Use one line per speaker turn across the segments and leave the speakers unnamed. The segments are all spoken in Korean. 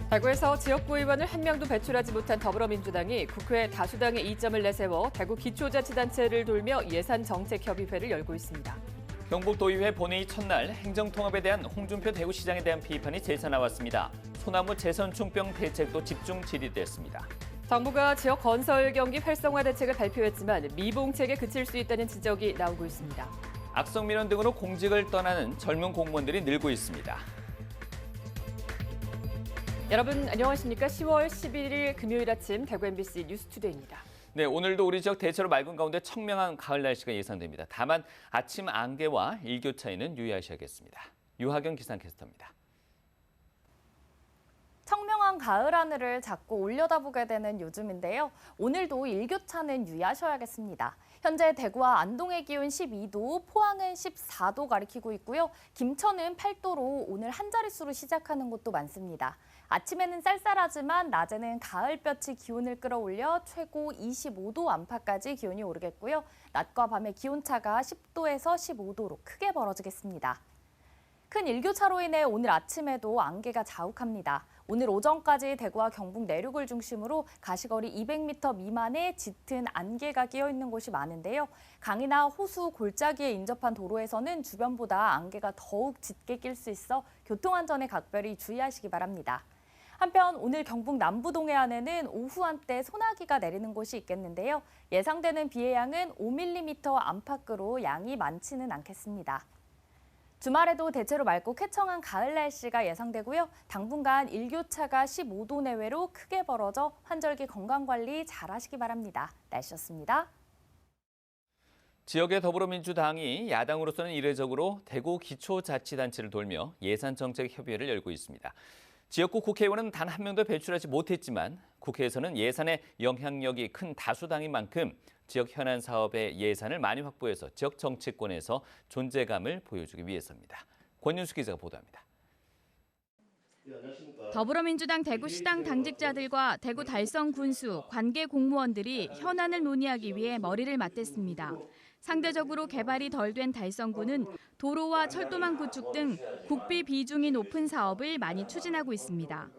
대구에서 지역구 의원을 한 명도 배출하지 못한 더불어민주당이 국회 다수당의 이점을 내세워 대구 기초자치단체를 돌며 예산정책협의회를 열고 있습니다.
경북도의회 본회의 첫날 행정통합에 대한 홍준표 대구시장에 대한 비판이 재차 나왔습니다. 소나무 재선충병 대책도 집중 질의됐습니다.
정부가 지역 건설 경기 활성화 대책을 발표했지만 미봉책에 그칠 수 있다는 지적이 나오고 있습니다.
악성 민원 등으로 공직을 떠나는 젊은 공무원들이 늘고 있습니다.
여러분 안녕하십니까? 10월 11일 금요일 아침 대구 MBC 뉴스투데이입니다.
네, 오늘도 우리 지역 대체로 맑은 가운데 청명한 가을 날씨가 예상됩니다. 다만 아침 안개와 일교차에는 유의하셔야겠습니다. 유하경 기상캐스터입니다.
청명한 가을 하늘을 자꾸 올려다보게 되는 요즘인데요. 오늘도 일교차는 유의하셔야겠습니다. 현재 대구와 안동의 기온 12도, 포항은 14도 가리키고 있고요. 김천은 8도로 오늘 한 자릿수로 시작하는 곳도 많습니다. 아침에는 쌀쌀하지만 낮에는 가을볕이 기온을 끌어올려 최고 25도 안팎까지 기온이 오르겠고요. 낮과 밤의 기온차가 10도에서 15도로 크게 벌어지겠습니다. 큰 일교차로 인해 오늘 아침에도 안개가 자욱합니다. 오늘 오전까지 대구와 경북 내륙을 중심으로 가시거리 200m 미만의 짙은 안개가 끼어 있는 곳이 많은데요. 강이나 호수, 골짜기에 인접한 도로에서는 주변보다 안개가 더욱 짙게 낄 수 있어 교통안전에 각별히 주의하시기 바랍니다. 한편 오늘 경북 남부 동해안에는 오후 한때 소나기가 내리는 곳이 있겠는데요. 예상되는 비의 양은 5mm 안팎으로 양이 많지는 않겠습니다. 주말에도 대체로 맑고 쾌청한 가을 날씨가 예상되고요. 당분간 일교차가 15도 내외로 크게 벌어져 환절기 건강관리 잘 하시기 바랍니다. 날씨였습니다.
지역의 더불어민주당이 야당으로서는 이례적으로 대구 기초자치단체를 돌며 예산정책협의회를 열고 있습니다. 지역구 국회의원은 단 한 명도 배출하지 못했지만 국회에서는 예산에 영향력이 큰 다수당인 만큼 지역 현안 사업의 예산을 많이 확보해서 지역 정치권에서 존재감을 보여주기 위해서입니다. 권윤수 기자가 보도합니다.
더불어민주당 대구시당 당직자들과 대구 달성 군수, 관계 공무원들이 현안을 논의하기 위해 머리를 맞댔습니다. 상대적으로 개발이 덜 된 달성구는 도로와 철도망 구축 등 국비 비중이 높은 사업을 많이 추진하고 있습니다.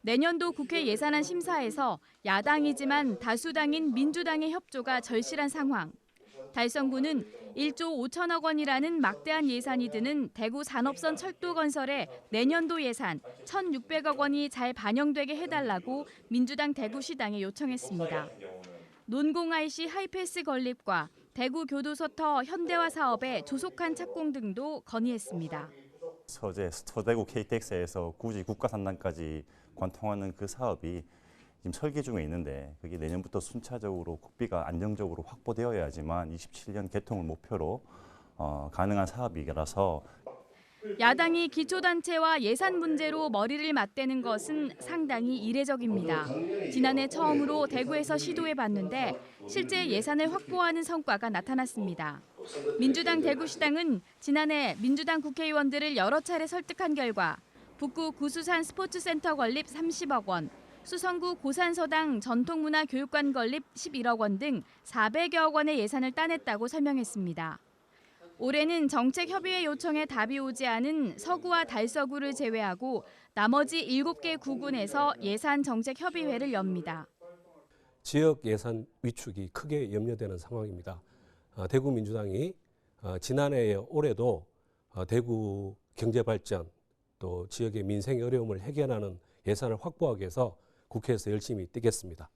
내년도 국회 예산안 심사에서 야당이지만 다수당인 민주당의 협조가 절실한 상황. 달성구는 1조 5천억 원이라는 막대한 예산이 드는 대구 산업선 철도 건설에 내년도 예산 1,600억 원이 잘 반영되게 해달라고 민주당 대구시당에 요청했습니다. 논공 IC 하이패스 건립과 대구 교도소터 현대화 사업의 조속한 착공 등도 건의했습니다.
서대구 KTX에서 굳이 국가산단까지 관통하는 그 사업이 지금 설계 중에 있는데 그게 내년부터 순차적으로 국비가 안정적으로 확보되어야지만 27년 개통을 목표로 가능한 사업이라서
야당이 기초단체와 예산 문제로 머리를 맞대는 것은 상당히 이례적입니다. 지난해 처음으로 대구에서 시도해봤는데 실제 예산을 확보하는 성과가 나타났습니다. 민주당 대구시당은 지난해 민주당 국회의원들을 여러 차례 설득한 결과 북구 구수산 스포츠센터 건립 30억 원, 수성구 고산서당 전통문화교육관 건립 11억 원 등 400여억 원의 예산을 따냈다고 설명했습니다. 올해는 정책협의회 요청에 답이 오지 않은 서구와 달서구를 제외하고 나머지 7개 구군에서 예산정책협의회를 엽니다.
지역 예산 위축이 크게 염려되는 상황입니다. 대구 민주당이 지난해에 올해도 대구 경제발전 또 지역의 민생의 어려움을 해결하는 예산을 확보하기 위해서 국회에서 열심히 뛰겠습니다.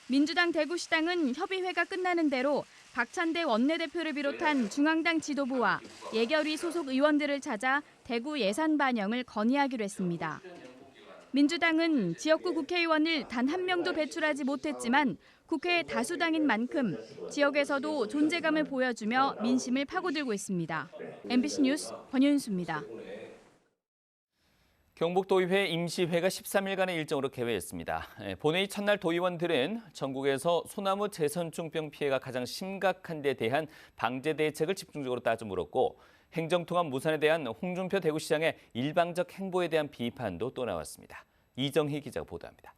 민주당 대구시당은 협의회가 끝나는 대로 박찬대 원내대표를 비롯한 중앙당 지도부와 예결위 소속 의원들을 찾아 대구 예산 반영을 건의하기로 했습니다. 민주당은 지역구 국회의원을 단 한 명도 배출하지 못했지만 국회 다수당인 만큼 지역에서도 존재감을 보여주며 민심을 파고들고 있습니다. MBC 뉴스 권윤수입니다.
경북도의회 임시회가 13일간의 일정으로 개회했습니다. 본회의 첫날 도의원들은 전국에서 소나무 재선충병 피해가 가장 심각한 데 대한 방제 대책을 집중적으로 따져 물었고 행정통합 무산에 대한 홍준표 대구시장의 일방적 행보에 대한 비판도 또 나왔습니다. 이정희 기자가 보도합니다.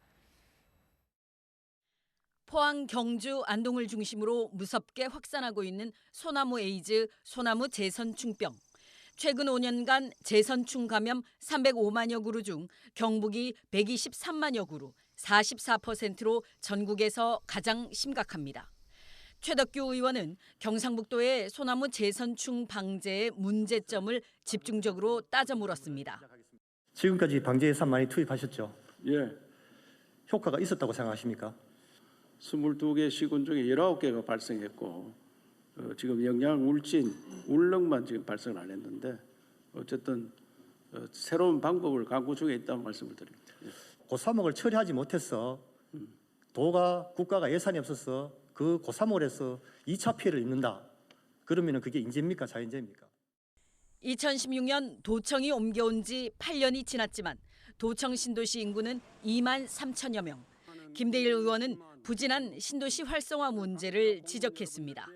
포항, 경주, 안동을 중심으로 무섭게 확산하고 있는 소나무 에이즈, 소나무 재선충병. 최근 5년간 재선충 감염 305만여 그루 중 경북이 123만여 그루, 44%로 전국에서 가장 심각합니다. 최덕규 의원은 경상북도의 소나무 재선충 방제의 문제점을 집중적으로 따져 물었습니다.
지금까지 방제 예산 많이 투입하셨죠?
예,
효과가 있었다고 생각하십니까?
22개 시군 중에 19개가 발생했고 지금 영양 울진, 울릉만 지금 발생을 안 했는데 어쨌든 새로운 방법을 강구 중에 있다는 말씀을 드립니다. 예.
고사목을 처리하지 못해서 도가 국가가 예산이 없어서 그 고사목에서 2차 피해를 입는다. 그러면 그게 인재입니까 자연재입니까?
2016년 도청이 옮겨온 지 8년이 지났지만 도청 신도시 인구는 2만 3천여 명. 김대일 의원은 부진한 신도시 활성화 문제를 지적했습니다.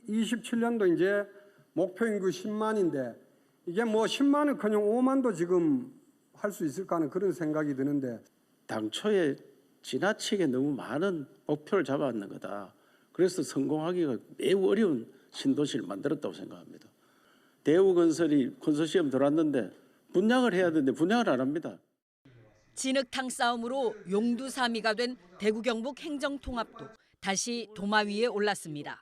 27년도 이제 목표 인구 10만인데 이게 뭐 10만은커녕 5만도 지금 할 수 있을까 하는 그런 생각이 드는데
당초에 지나치게 너무 많은 목표를 잡아왔는 거다. 그래서 성공하기가 매우 어려운 신도시를 만들었다고 생각합니다. 대우건설이 컨소시엄 들어왔는데 분양을 해야 되는데 분양을 안 합니다.
진흙탕 싸움으로 용두사미가 된 대구 경북 행정통합도 다시 도마 위에 올랐습니다.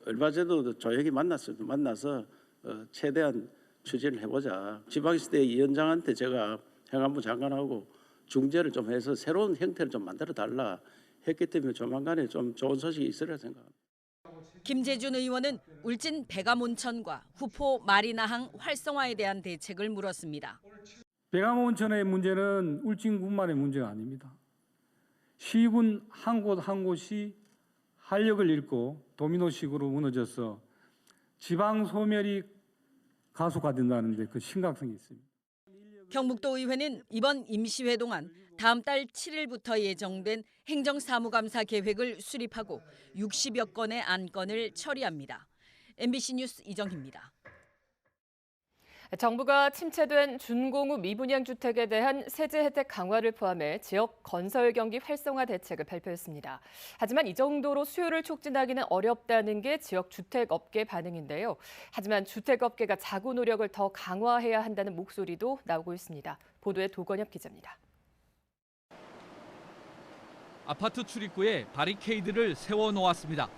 얼마 전에도 조혁이 만났어요. 만나서 최대한 추진을 해보자. 지방시대 위원장한테 제가 행안부 장관하고 중재를 좀 해서 새로운 형태를 좀 만들어 달라 했기 때문에 조만간에 좀 좋은 소식이 있으리라 생각합니다.
김재준 의원은 울진 백암온천과 후포 마리나항 활성화에 대한 대책을 물었습니다.
백암온천의 문제는 울진군만의 문제가 아닙니다. 시군 한 곳 한 곳이 활력을 잃고 도미노식으로 무너져서 지방 소멸이 가속화된다는 데 그 심각성이 있습니다.
경북도 의회는 이번 임시회 동안 다음 달 7일부터 예정된 행정사무감사 계획을 수립하고 60여 건의 안건을 처리합니다. MBC 뉴스 이정희입니다.
정부가 침체된 준공후 미분양 주택에 대한 세제 혜택 강화를 포함해 지역 건설 경기 활성화 대책을 발표했습니다. 하지만 이 정도로 수요를 촉진하기는 어렵다는 게 지역 주택업계 반응인데요. 하지만 주택업계가 자구 노력을 더 강화해야 한다는 목소리도 나오고 있습니다. 보도에 도건엽 기자입니다.
아파트 출입구에 바리케이드를 세워놓았습니다.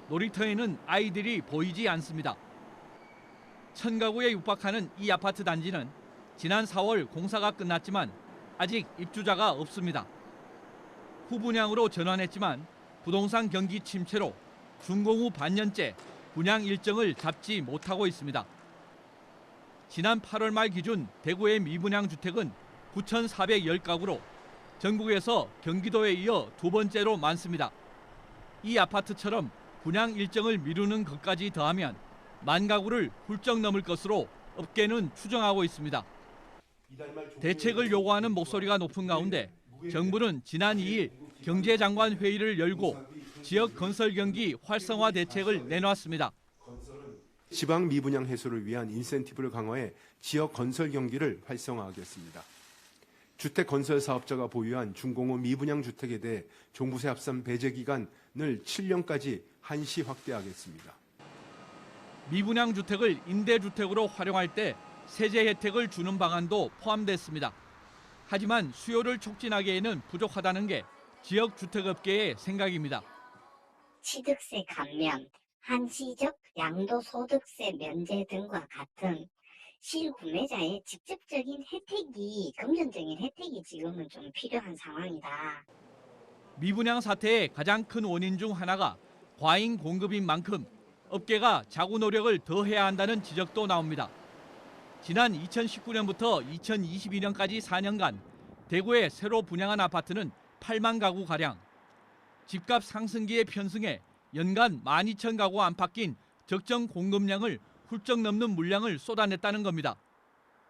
놀이터에는 아이들이 보이지 않습니다. 1000가구에 육박하는 이 아파트 단지는 지난 4월 공사가 끝났지만 아직 입주자가 없습니다. 후분양으로 전환했지만 부동산 경기 침체로 준공 후 반년째 분양 일정을 잡지 못하고 있습니다. 지난 8월 말 기준 대구의 미분양 주택은 9,410가구로 전국에서 경기도에 이어 두 번째로 많습니다. 이 아파트처럼 분양 일정을 미루는 것까지 더하면 10,000가구를 훌쩍 넘을 것으로 업계는 추정하고 있습니다. 대책을 요구하는 목소리가 높은 가운데 정부는 지난 2일 경제장관 회의를 열고 지역 건설 경기 활성화 대책을 내놨습니다.
지방 미분양 해소를 위한 인센티브를 강화해 지역 건설 경기를 활성화하겠습니다. 주택 건설 사업자가 보유한 준공 후 미분양 주택에 대해 종부세 합산 배제 기간을 7년까지 한시 확대하겠습니다.
미분양 주택을 임대주택으로 활용할 때 세제 혜택을 주는 방안도 포함됐습니다. 하지만 수요를 촉진하기에는 부족하다는 게 지역 주택업계의 생각입니다.
취득세 감면, 한시적 양도소득세 면제 등과 같은 실구매자의 직접적인 혜택이, 금전적인 혜택이 지금은 좀 필요한 상황이다.
미분양 사태의 가장 큰 원인 중 하나가 과잉 공급인 만큼 업계가 자구 노력을 더 해야 한다는 지적도 나옵니다. 지난 2019년부터 2022년까지 4년간 대구에 새로 분양한 아파트는 8만 가구가량. 집값 상승기에 편승해 연간 12,000가구 안팎인 적정 공급량을 훌쩍 넘는 물량을 쏟아냈다는 겁니다.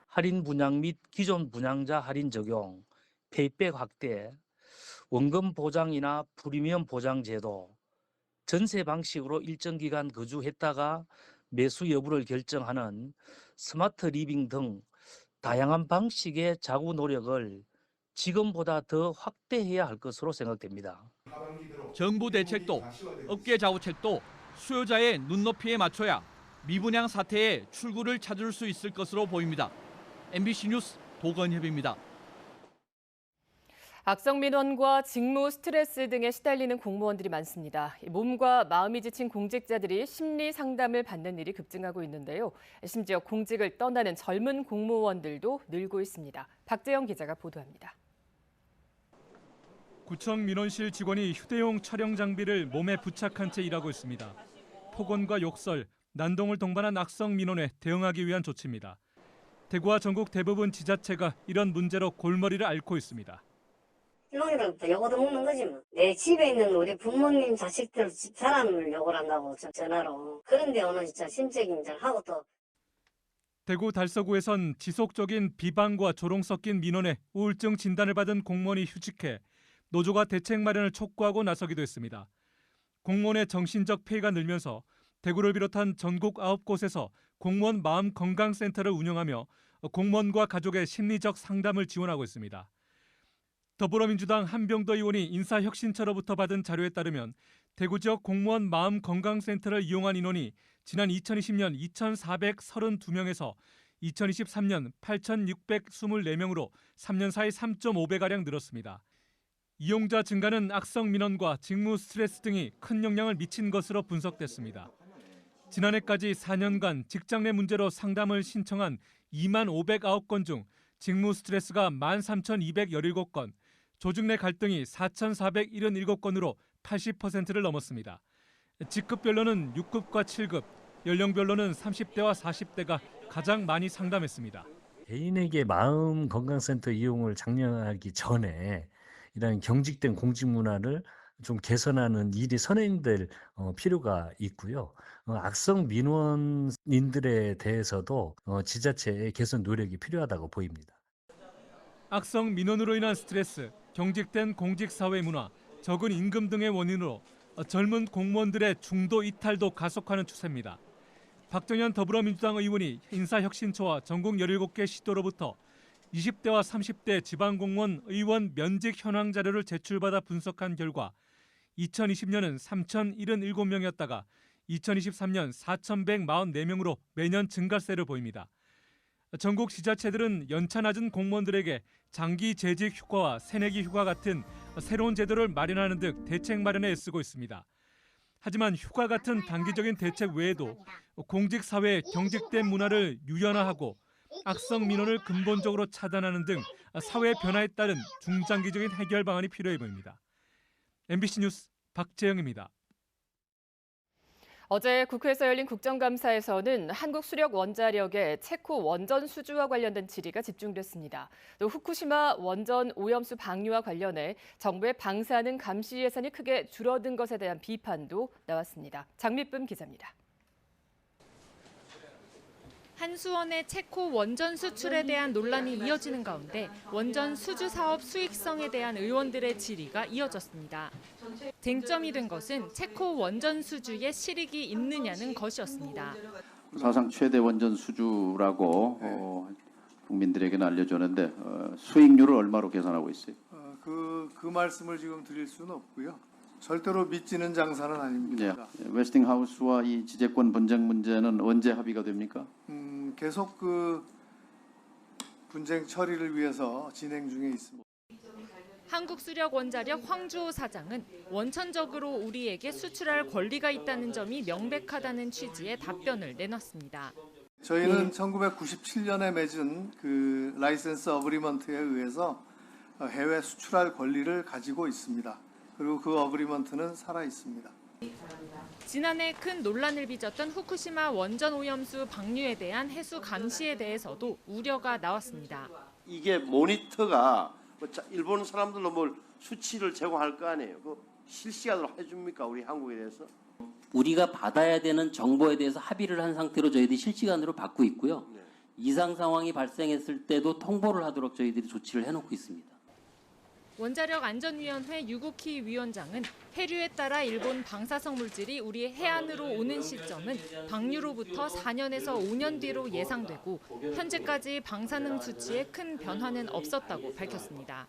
할인 분양 및 기존 분양자 할인 적용, 페이백 확대, 원금 보장이나 프리미엄 보장 제도, 전세 방식으로 일정 기간 거주했다가 매수 여부를 결정하는 스마트 리빙 등 다양한 방식의 자구 노력을 지금보다 더 확대해야 할 것으로 생각됩니다.
정부 대책도 업계 자구책도 수요자의 눈높이에 맞춰야 미분양 사태에 출구를 찾을 수 있을 것으로 보입니다. MBC 뉴스 도건협입니다.
악성 민원과 직무 스트레스 등에 시달리는 공무원들이 많습니다. 몸과 마음이 지친 공직자들이 심리 상담을 받는 일이 급증하고 있는데요. 심지어 공직을 떠나는 젊은 공무원들도 늘고 있습니다. 박재영 기자가 보도합니다.
구청 민원실 직원이 휴대용 촬영 장비를 몸에 부착한 채 일하고 있습니다. 폭언과 욕설, 난동을 동반한 악성 민원에 대응하기 위한 조치입니다. 대구와 전국 대부분 지자체가 이런 문제로 골머리를 앓고 있습니다.
희망이로부터 욕도 먹는 거지 뭐. 내 집에 있는 우리 부모님 자식들 집 사람을 욕을 한다고 전화로. 그런데 오늘 진짜 심적인 하고 또.
대구 달서구에선 지속적인 비방과 조롱 섞인 민원에 우울증 진단을 받은 공무원이 휴직해 노조가 대책 마련을 촉구하고 나서기도 했습니다. 공무원의 정신적 피해가 늘면서 대구를 비롯한 전국 9곳에서 공무원 마음건강센터를 운영하며 공무원과 가족의 심리적 상담을 지원하고 있습니다. 더불어민주당 한병도 의원이 인사혁신처로부터 받은 자료에 따르면 대구 지역 공무원 마음건강센터를 이용한 인원이 지난 2020년 2,432명에서 2023년 8,624명으로 3년 사이 3.5배가량 늘었습니다. 이용자 증가는 악성 민원과 직무 스트레스 등이 큰 영향을 미친 것으로 분석됐습니다. 지난해까지 4년간 직장 내 문제로 상담을 신청한 2만 509건 중 직무 스트레스가 13,217건, 조직 내 갈등이 4,477건으로 80%를 넘었습니다. 직급별로는 6급과 7급, 연령별로는 30대와 40대가 가장 많이 상담했습니다.
개인에게 마음 건강센터 이용을 장려하기 전에 이런 경직된 공직 문화를 좀 개선하는 일이 선행될 필요가 있고요. 악성 민원인들에 대해서도 지자체의 개선 노력이 필요하다고 보입니다.
악성 민원으로 인한 스트레스, 경직된 공직 사회 문화, 적은 임금 등의 원인으로 젊은 공무원들의 중도 이탈도 가속하는 추세입니다. 박정현 더불어민주당 의원이 인사혁신처와 전국 17개 시도로부터 20대와 30대 지방공무원 의원 면직 현황 자료를 제출받아 분석한 결과 2020년은 3,077명이었다가 2023년 4,144명으로 매년 증가세를 보입니다. 전국 지자체들은 연차 낮은 공무원들에게 장기 재직 휴가와 새내기 휴가 같은 새로운 제도를 마련하는 등 대책 마련에 애쓰고 있습니다. 하지만 휴가 같은 단기적인 대책 외에도 공직 사회의 경직된 문화를 유연화하고 악성 민원을 근본적으로 차단하는 등 사회 변화에 따른 중장기적인 해결 방안이 필요해 보입니다. MBC 뉴스 박재영입니다.
어제 국회에서 열린 국정감사에서는 한국 수력 원자력의 체코 원전 수주와 관련된 질의가 집중됐습니다. 또 후쿠시마 원전 오염수 방류와 관련해 정부의 방사능 감시 예산이 크게 줄어든 것에 대한 비판도 나왔습니다. 장미쁨 기자입니다.
한수원의 체코 원전 수출에 대한 논란이 이어지는 가운데 원전 수주 사업 수익성에 대한 의원들의 질의가 이어졌습니다. 쟁점이 된 것은 체코 원전 수주에 실익이 있느냐는 것이었습니다.
사상 최대 원전 수주라고 국민들에게는 알려졌는데 수익률을 얼마로 계산하고 있어요?
그 말씀을 지금 드릴 수는 없고요. 절대로 믿지는 장사는 아닙니다.
네. 웨스팅하우스와 이 지재권 분쟁 문제는 언제 합의가 됩니까?
계속 그 분쟁 처리를 위해서 진행 중에 있습니다.
한국수력원자력 황주호 사장은 원천적으로 우리에게 수출할 권리가 있다는 점이 명백하다는 취지의 답변을 내놨습니다.
저희는 1997년에 맺은 그 라이센스 어그리먼트에 의해서 해외 수출할 권리를 가지고 있습니다. 그리고 그 어그리먼트는 살아 있습니다.
지난해 큰 논란을 빚었던 후쿠시마 원전 오염수 방류에 대한 해수 감시에 대해서도 우려가 나왔습니다.
이게 모니터가 일본 사람들로 뭘 수치를 제공할 거 아니에요. 그 실시간으로 해줍니까 우리 한국에 대해서?
우리가 받아야 되는 정보에 대해서 합의를 한 상태로 저희들이 실시간으로 받고 있고요.
네.
이상 상황이 발생했을 때도 통보를 하도록 저희들이 조치를 해놓고 있습니다.
원자력안전위원회 유구키 위원장은 해류에 따라 일본 방사성 물질이 우리 해안으로 오는 시점은 방류로부터 4년에서 5년 뒤로 예상되고 현재까지 방사능 수치에 큰 변화는 없었다고 밝혔습니다.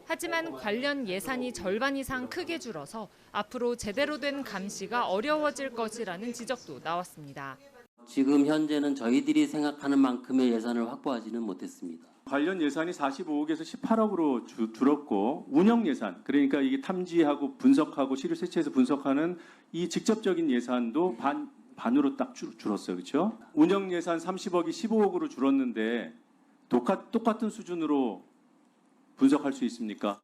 하지만 관련 예산이 절반 이상 크게 줄어서 앞으로 제대로 된 감시가 어려워질 것이라는 지적도 나왔습니다.
지금 현재는 저희들이 생각하는 만큼의 예산을 확보하지는 못했습니다.
관련 예산이 45억에서 18억으로 줄었고 운영 예산, 그러니까 이게 탐지하고 분석하고 시료 세치해서 분석하는 이 직접적인 예산도 반으로 딱 줄었어요. 그렇죠? 운영 예산 30억이 15억으로 줄었는데 똑같은 수준으로 분석할 수 있습니까?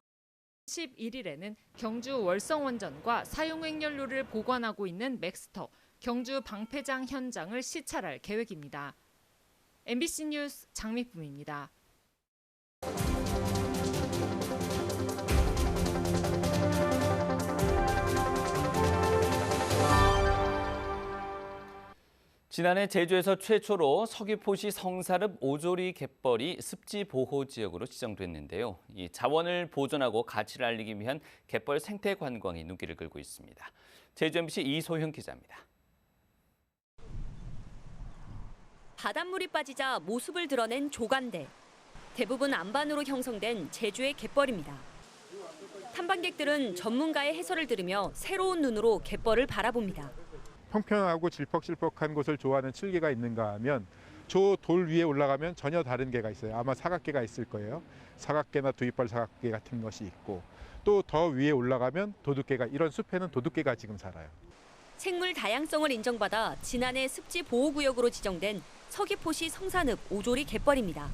11일에는 경주 월성원전과 사용행연료를 보관하고 있는 맥스터, 경주 방패장 현장을 시찰할 계획입니다. MBC 뉴스 장미쁨입니다.
지난해 제주에서 최초로 서귀포시 성산읍 오조리 갯벌이 습지 보호 지역으로 지정됐는데요. 이 자원을 보존하고 가치를 알리기 위한 갯벌 생태 관광이 눈길을 끌고 있습니다. 제주 MBC 이소형 기자입니다.
바닷물이 빠지자 모습을 드러낸 조간대. 대부분 안반으로 형성된 제주의 갯벌입니다. 탐방객들은 전문가의 해설을 들으며 새로운 눈으로 갯벌을 바라봅니다.
평평하고 질퍽질퍽한 곳을 좋아하는 칠개가 있는가 하면 저 돌 위에 올라가면 전혀 다른 개가 있어요. 아마 사각개가 있을 거예요. 사각개나 두입발 사각개 같은 것이 있고 또 더 위에 올라가면 도둑개가, 이런 숲에는 도둑개가 지금 살아요.
생물 다양성을 인정받아 지난해 습지 보호구역으로 지정된 서귀포시 성산읍 오조리 갯벌입니다.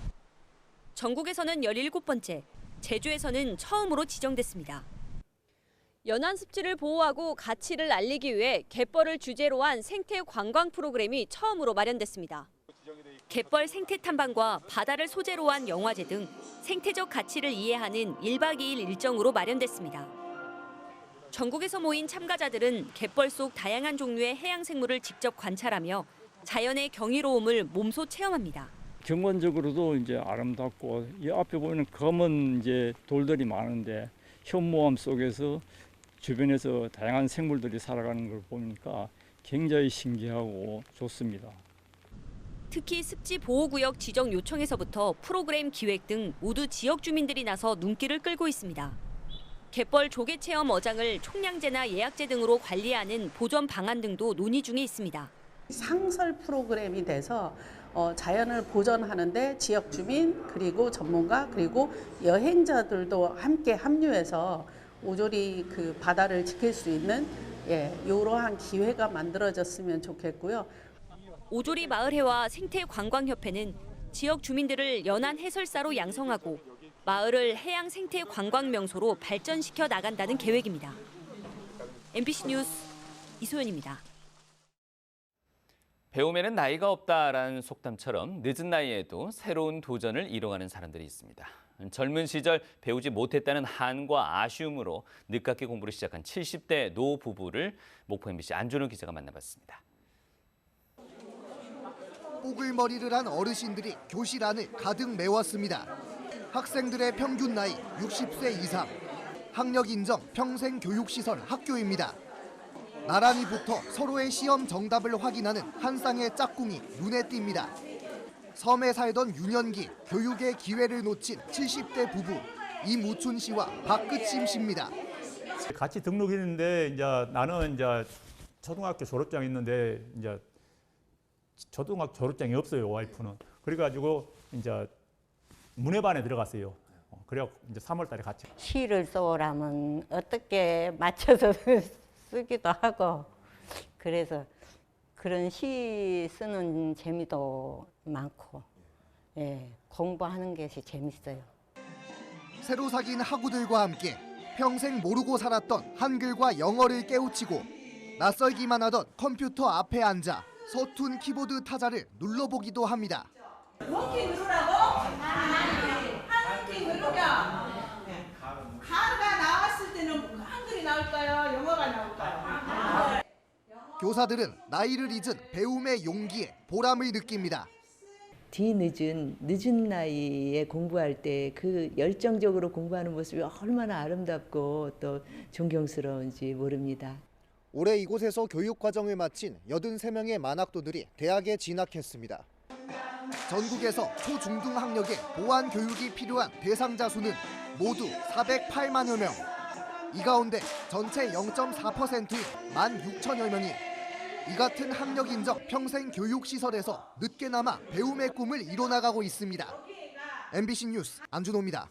전국에서는 17번째, 제주에서는 처음으로 지정됐습니다. 연안 습지를 보호하고 가치를 알리기 위해 갯벌을 주제로 한 생태 관광 프로그램이 처음으로 마련됐습니다. 갯벌 생태 탐방과 바다를 소재로 한 영화제 등 생태적 가치를 이해하는 1박 2일 일정으로 마련됐습니다. 전국에서 모인 참가자들은 갯벌 속 다양한 종류의 해양 생물을 직접 관찰하며 자연의 경이로움을 몸소 체험합니다.
경관적으로도 이제 아름답고 이 앞에 보이는 검은 이제 돌들이 많은데 현무암 속에서 주변에서 다양한 생물들이 살아가는 걸 보니까 굉장히 신기하고 좋습니다.
특히 습지 보호구역 지정 요청에서부터 프로그램 기획 등 모두 지역 주민들이 나서 눈길을 끌고 있습니다. 갯벌 조개 체험 어장을 총량제나 예약제 등으로 관리하는 보전 방안 등도 논의 중에 있습니다.
상설 프로그램이 돼서 자연을 보존하는데 지역 주민 그리고 전문가 그리고 여행자들도 함께 합류해서 오조리 그 바다를 지킬 수 있는 이러한 기회가 만들어졌으면 좋겠고요.
오조리 마을회와 생태관광협회는 지역 주민들을 연안 해설사로 양성하고 마을을 해양 생태 관광 명소로 발전시켜 나간다는 계획입니다. MBC 뉴스 이소연입니다.
배움에는 나이가 없다라는 속담처럼 늦은 나이에도 새로운 도전을 이뤄가는 사람들이 있습니다. 젊은 시절 배우지 못했다는 한과 아쉬움으로 늦깎이 공부를 시작한 70대 노 부부를 목포 MBC 안준호 기자가 만나봤습니다.
뽀글머리를 한 어르신들이 교실 안을 가득 메웠습니다. 학생들의 평균 나이 60세 이상, 학력 인정 평생교육시설 학교입니다. 나란히 붙어 서로의 시험 정답을 확인하는 한 쌍의 짝꿍이 눈에 띕니다. 섬에 살던 유년기 교육의 기회를 놓친 70대 부부 이무춘 씨와 박끝심 씨입니다.
같이 등록했는데 이제 나는 이제 초등학교 졸업장 있는데 이제 초등학교 졸업장이 없어요, 와이프는. 그래가지고 이제 문예반에 들어갔어요. 그래갖고 이제 3월달에 같이.
시를 써오라면 어떻게 맞춰서 쓰기도 하고 그래서 그런 시 쓰는 재미도 많고 공부하는 것이 재밌어요.
새로 사귄 학우들과 함께 평생 모르고 살았던 한글과 영어를 깨우치고 낯설기만 하던 컴퓨터 앞에 앉아 서툰 키보드 타자를 눌러보기도 합니다.
원키 누르라고? 한키 누르면 가루가 나왔을 때는 한글이 나올까요? 영어가 나올까요?
교사들은 나이를 잊은 배움의 용기에 보람을 느낍니다.
늦은 나이에 공부할 때 그 열정적으로 공부하는 모습이 얼마나 아름답고 또 존경스러운지 모릅니다.
올해 이곳에서 교육과정을 마친 83명의 만학도들이 대학에 진학했습니다. 전국에서 초중등 학력에 보안 교육이 필요한 대상자 수는 모두 408만여 명. 이 가운데 전체 0.4%인 16,000여 명이 이 같은 학력 인정 평생 교육 시설에서 늦게나마 배움의 꿈을 이뤄나가고 있습니다. MBC 뉴스 안준호입니다.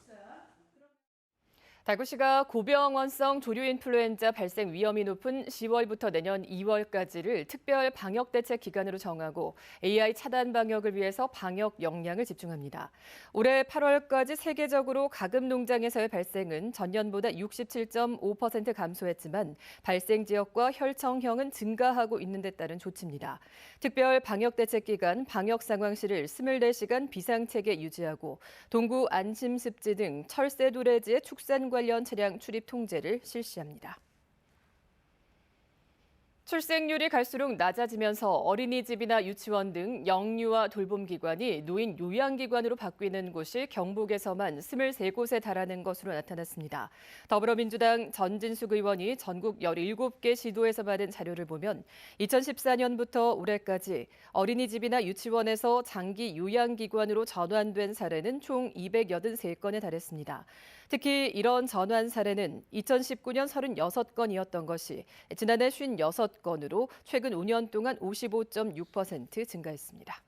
달구시가 고병원성 조류인플루엔자 발생 위험이 높은 10월부터 내년 2월까지를 특별 방역 대책 기간으로 정하고 AI 차단 방역을 위해서 방역 역량을 집중합니다. 올해 8월까지 세계적으로 가금 농장에서의 발생은 전년보다 67.5% 감소했지만 발생 지역과 혈청형은 증가하고 있는 데 따른 조치입니다. 특별 방역 대책 기간 방역 상황실을 24시간 비상체계 유지하고 동구 안심습지 등 철새 도래지의 축산 관련 차량 출입 통제를 실시합니다. 출생률이 갈수록 낮아지면서 어린이집이나 유치원 등 영유아 돌봄기관이 노인 요양기관으로 바뀌는 곳이 경북에서만 23곳에 달하는 것으로 나타났습니다. 더불어민주당 전진숙 의원이 전국 17개 시도에서 받은 자료를 보면 2014년부터 올해까지 어린이집이나 유치원에서 장기 요양기관으로 전환된 사례는 총 283건에 달했습니다. 특히 이런 전환 사례는 2019년 36건이었던 것이 지난해 56건으로 최근 5년 동안 55.6% 증가했습니다.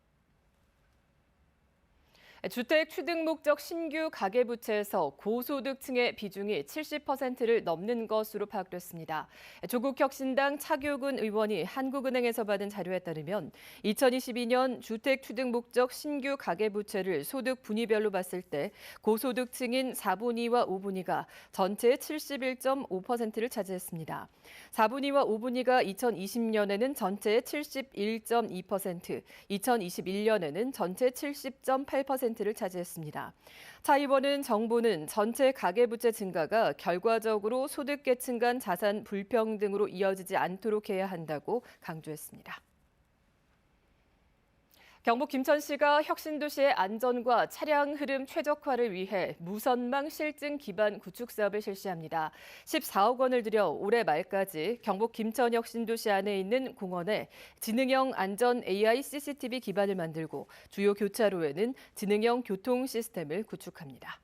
주택 취득 목적 신규 가계부채에서 고소득층의 비중이 70%를 넘는 것으로 파악됐습니다. 조국혁신당 차교근 의원이 한국은행에서 받은 자료에 따르면 2022년 주택 취득 목적 신규 가계부채를 소득 분위별로 봤을 때 고소득층인 4분위와 5분위가 전체의 71.5%를 차지했습니다. 4분위와 5분위가 2020년에는 전체의 71.2%, 2021년에는 전체 70.8%를 차지했습니다. 차 의원은 정부는 전체 가계부채 증가가 결과적으로 소득계층 간 자산 불평등으로 이어지지 않도록 해야 한다고 강조했습니다. 경북 김천시가 혁신도시의 안전과 차량 흐름 최적화를 위해 무선망 실증 기반 구축 사업을 실시합니다. 14억 원을 들여 올해 말까지 경북 김천 혁신도시 안에 있는 공원에 지능형 안전 AI CCTV 기반을 만들고 주요 교차로에는 지능형 교통 시스템을 구축합니다.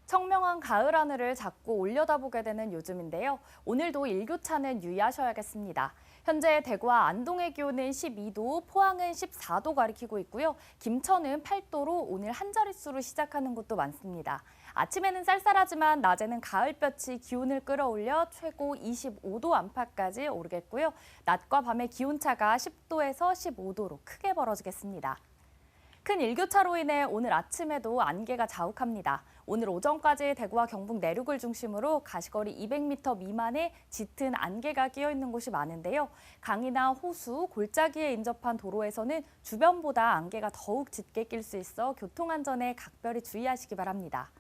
청명한 가을 하늘을 자꾸 올려다보게 되는 요즘인데요. 오늘도 일교차는 유의하셔야겠습니다. 현재 대구와 안동의 기온은 12도, 포항은 14도 가리키고 있고요. 김천은 8도로 오늘 한 자릿수로 시작하는 곳도 많습니다. 아침에는 쌀쌀하지만 낮에는 가을볕이 기온을 끌어올려 최고 25도 안팎까지 오르겠고요. 낮과 밤의 기온차가 10도에서 15도로 크게 벌어지겠습니다. 큰 일교차로 인해 오늘 아침에도 안개가 자욱합니다. 오늘 오전까지 대구와 경북 내륙을 중심으로 가시거리 200m 미만의 짙은 안개가 끼어 있는 곳이 많은데요. 강이나 호수, 골짜기에 인접한 도로에서는 주변보다 안개가 더욱 짙게 낄 수 있어 교통안전에 각별히 주의하시기 바랍니다.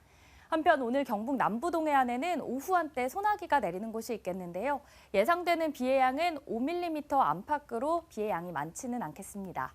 한편 오늘 경북 남부 동해안에는 오후 한때 소나기가 내리는 곳이 있겠는데요. 예상되는 비의 양은 5mm 안팎으로 비의 양이 많지는 않겠습니다.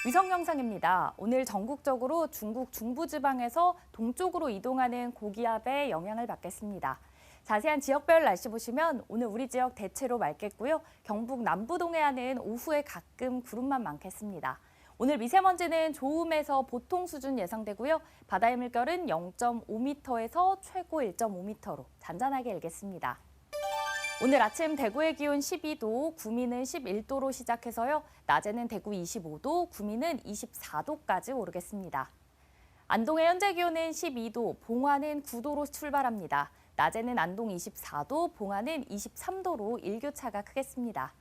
위성 영상입니다. 오늘 전국적으로 중국 중부지방에서 동쪽으로 이동하는 고기압의 영향을 받겠습니다. 자세한 지역별 날씨 보시면 오늘 우리 지역 대체로 맑겠고요. 경북 남부 동해안은 오후에 가끔 구름만 많겠습니다. 오늘 미세먼지는 좋음에서 보통 수준 예상되고요. 바다의 물결은 0.5m에서 최고 1.5m로 잔잔하게 일겠습니다. 오늘 아침 대구의 기온 12도, 구미는 11도로 시작해서요. 낮에는 대구 25도, 구미는 24도까지 오르겠습니다. 안동의 현재 기온은 12도, 봉화는 9도로 출발합니다. 낮에는 안동 24도, 봉화는 23도로 일교차가 크겠습니다.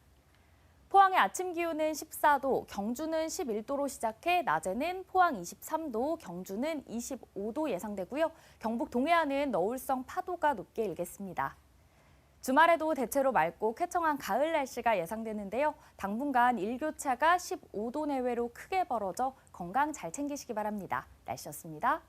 포항의 아침 기온은 14도, 경주는 11도로 시작해 낮에는 포항 23도, 경주는 25도 예상되고요. 경북 동해안은 너울성 파도가 높게 일겠습니다. 주말에도 대체로 맑고 쾌청한 가을 날씨가 예상되는데요. 당분간 일교차가 15도 내외로 크게 벌어져 건강 잘 챙기시기 바랍니다. 날씨였습니다.